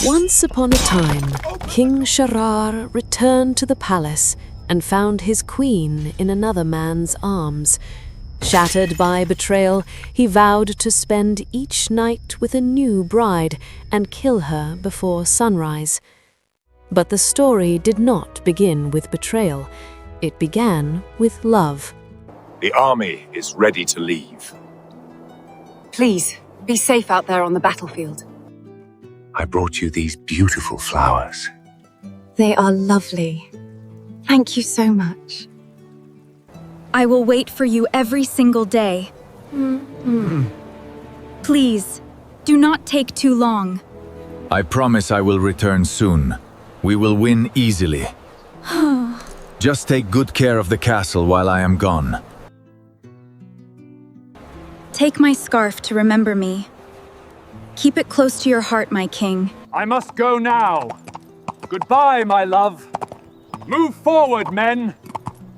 Once upon a time, King Shahryar returned to the palace and found his queen in another man's arms. Shattered by betrayal, he vowed to spend each night with a new bride and kill her before sunrise. But the story did not begin with betrayal. It began with love. The army is ready to leave. Please, be safe out there on the battlefield. I brought you these beautiful flowers. They are lovely. Thank you so much. I will wait for you every single day. Please, do not take too long. I promise I will return soon. We will win easily. Just take good care of the castle while I am gone. Take my scarf to remember me. Keep it close to your heart, my king. I must go now. Goodbye, my love. Move forward, men.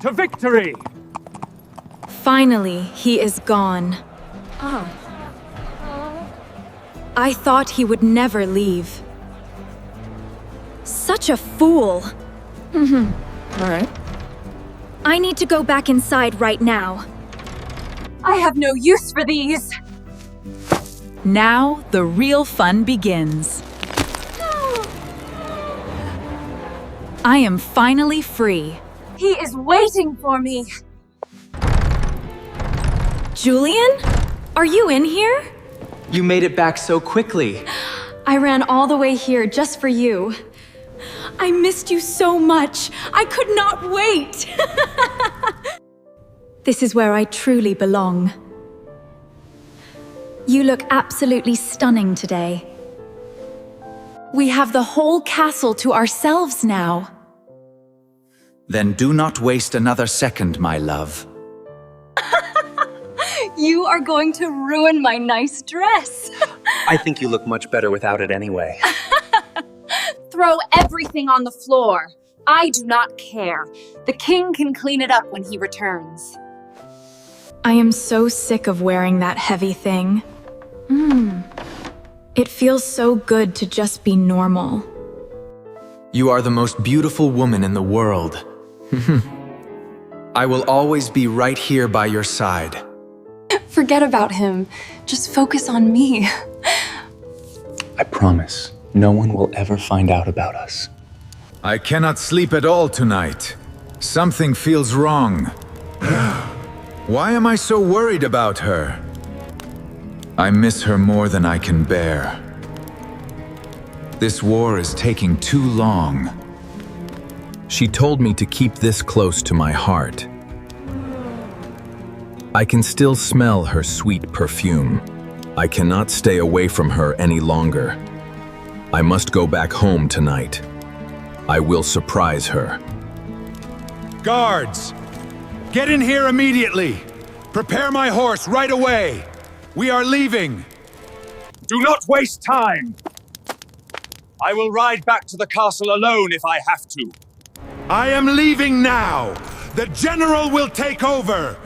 To victory. Finally, he is gone. I thought he would never leave. Such a fool. All right. I need to go back inside right now. I have no use for these. Now the real fun begins. I am finally free. He is waiting for me. Julian? Are you in here? You made it back so quickly. I ran all the way here just for you. I missed you so much. I could not wait. This is where I truly belong. You look absolutely stunning today. We have the whole castle to ourselves now. Then do not waste another second, my love. You are going to ruin my nice dress. I think you look much better without it anyway. Throw everything on the floor. I do not care. The king can clean it up when he returns. I am so sick of wearing that heavy thing. It feels so good to just be normal. You are the most beautiful woman in the world. I will always be right here by your side. Forget about him. Just focus on me. I promise, no one will ever find out about us. I cannot sleep at all tonight. Something feels wrong. Why am I so worried about her? I miss her more than I can bear. This war is taking too long. She told me to keep this close to my heart. I can still smell her sweet perfume. I cannot stay away from her any longer. I must go back home tonight. I will surprise her. Guards! Get in here immediately! Prepare my horse right away! We are leaving! Do not waste time. I will ride back to the castle alone if I have to. I am leaving now! The general will take over!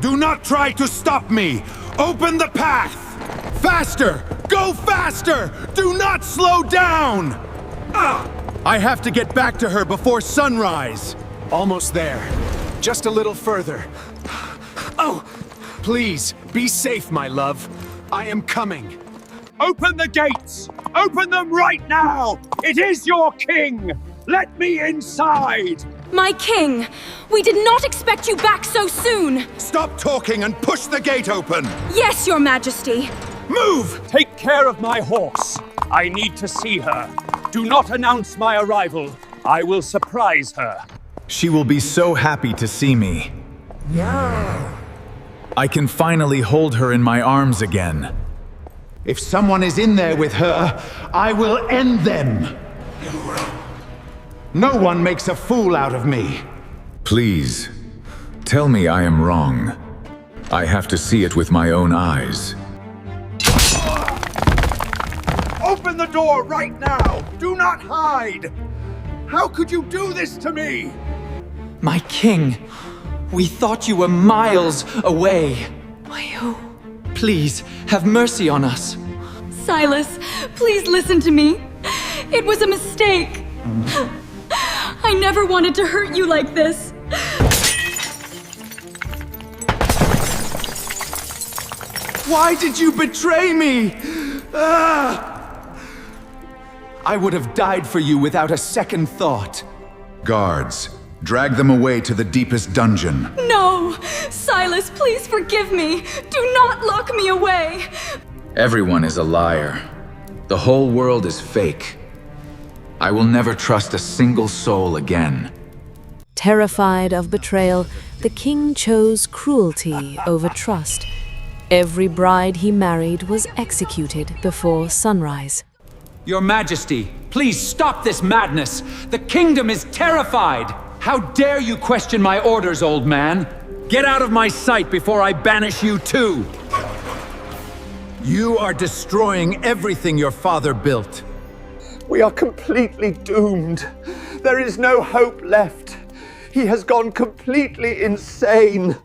Do not try to stop me! Open the path! Faster! Go faster! Do not slow down! I have to get back to her before sunrise! Almost there. Just a little further. Oh! Please, be safe, my love. I am coming. Open the gates! Open them right now! It is your king! Let me inside! My king, we did not expect you back so soon. Stop talking and push the gate open! Yes, your majesty. Move! Take care of my horse. I need to see her. Do not announce my arrival. I will surprise her. She will be so happy to see me. I can finally hold her in my arms again. If someone is in there with her, I will end them! No one makes a fool out of me. Please, tell me I am wrong. I have to see it with my own eyes. Open the door right now! Do not hide! How could you do this to me? My king, we thought you were miles away. Please, have mercy on us. Silas, please listen to me. It was a mistake. I never wanted to hurt you like this. Why did you betray me? I would have died for you without a second thought. Guards, drag them away to the deepest dungeon. No! Silas, please forgive me. Do not lock me away. Everyone is a liar. The whole world is fake. I will never trust a single soul again. Terrified of betrayal, the king chose cruelty over trust. Every bride he married was executed before sunrise. Your Majesty, please stop this madness. The kingdom is terrified. How dare you question my orders, old man? Get out of my sight before I banish you too. You are destroying everything your father built. We are completely doomed. There is no hope left. He has gone completely insane.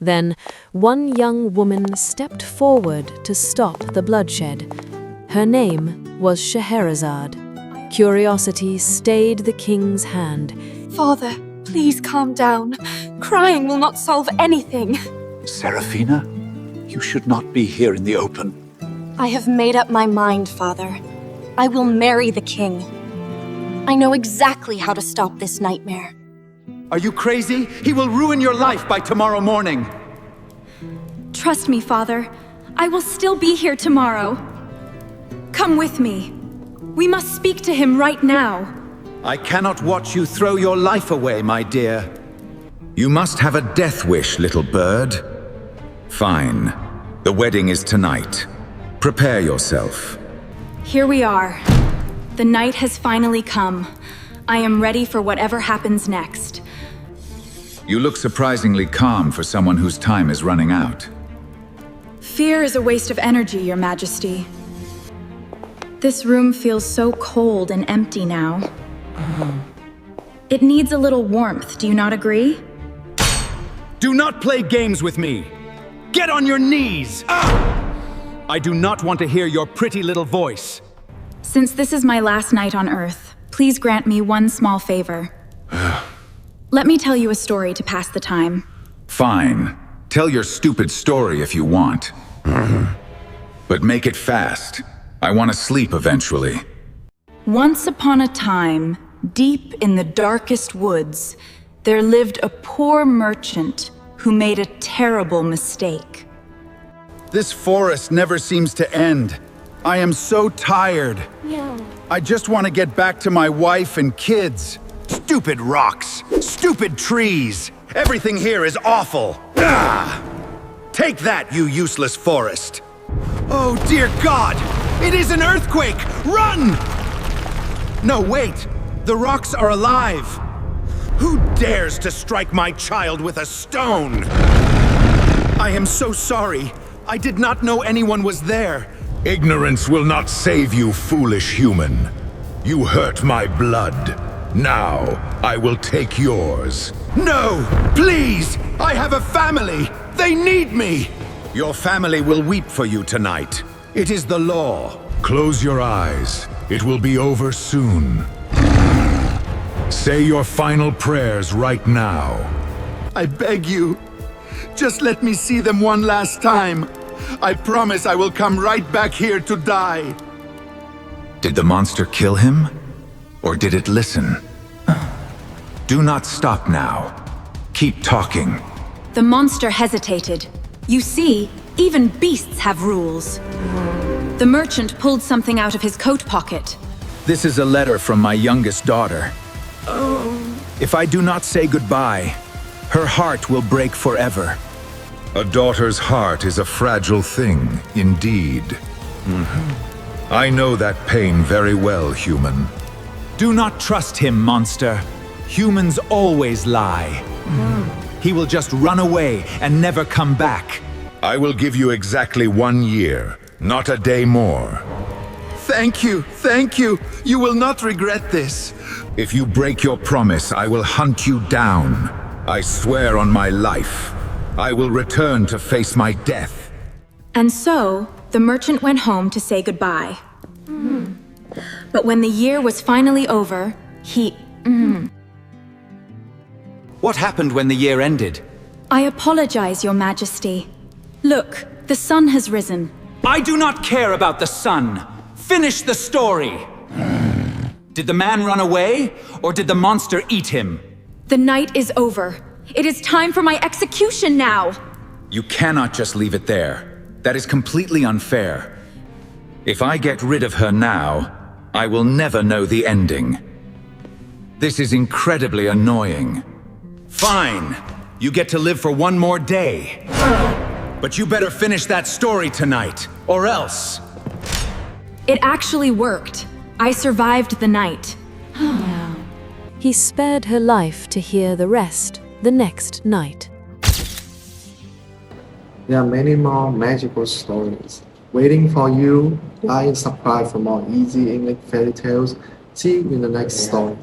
Then, one young woman stepped forward to stop the bloodshed. Her name was Scheherazade. Curiosity stayed the king's hand. Father, please calm down. Crying will not solve anything. Seraphina, you should not be here in the open. I have made up my mind, Father. I will marry the king. I know exactly how to stop this nightmare. Are you crazy? He will ruin your life by tomorrow morning. Trust me, Father. I will still be here tomorrow. Come with me. We must speak to him right now. I cannot watch you throw your life away, my dear. You must have a death wish, little bird. Fine. The wedding is tonight. Prepare yourself. Here we are. The night has finally come. I am ready for whatever happens next. You look surprisingly calm for someone whose time is running out. Fear is a waste of energy, Your Majesty. This room feels so cold and empty now. It needs a little warmth, do you not agree? Do not play games with me! Get on your knees! I do not want to hear your pretty little voice. Since this is my last night on Earth, please grant me one small favor. Let me tell you a story to pass the time. Fine. Tell your stupid story if you want. But make it fast. I want to sleep eventually. Once upon a time, deep in the darkest woods, there lived a poor merchant who made a terrible mistake. This forest never seems to end. I am so tired. I just want to get back to my wife and kids. Stupid rocks, stupid trees. Everything here is awful. Take that, you useless forest. Oh, dear God! It is an earthquake! Run! No, wait! The rocks are alive! Who dares to strike my child with a stone? I am so sorry. I did not know anyone was there. Ignorance will not save you, foolish human. You hurt my blood. Now, I will take yours. No! Please! I have a family! They need me! Your family will weep for you tonight. It is the law. Close your eyes. It will be over soon. Say your final prayers right now. I beg you, just let me see them one last time. I promise I will come right back here to die. Did the monster kill him? Or did it listen? Do not stop now. Keep talking. The monster hesitated. You see, even beasts have rules. The merchant pulled something out of his coat pocket. This is a letter from my youngest daughter. If I do not say goodbye, her heart will break forever. A daughter's heart is a fragile thing, indeed. I know that pain very well, human. Do not trust him, monster. Humans always lie. He will just run away and never come back. I will give you exactly 1 year, not a day more. Thank you, thank you. You will not regret this. If you break your promise, I will hunt you down. I swear on my life. I will return to face my death. And so, the merchant went home to say goodbye. But when the year was finally over, he... What happened when the year ended? I apologize, Your Majesty. Look, the sun has risen. I do not care about the sun. Finish the story. Did the man run away, or did the monster eat him? The night is over. It is time for my execution now. You cannot just leave it there. That is completely unfair. If I get rid of her now, I will never know the ending. This is incredibly annoying. Fine. You get to live for one more day. But you better finish that story tonight, or else. It actually worked. I survived the night. He spared her life to hear the rest the next night. There are many more magical stories waiting for you. Like and subscribe for more easy English fairy tales. See you in the next story.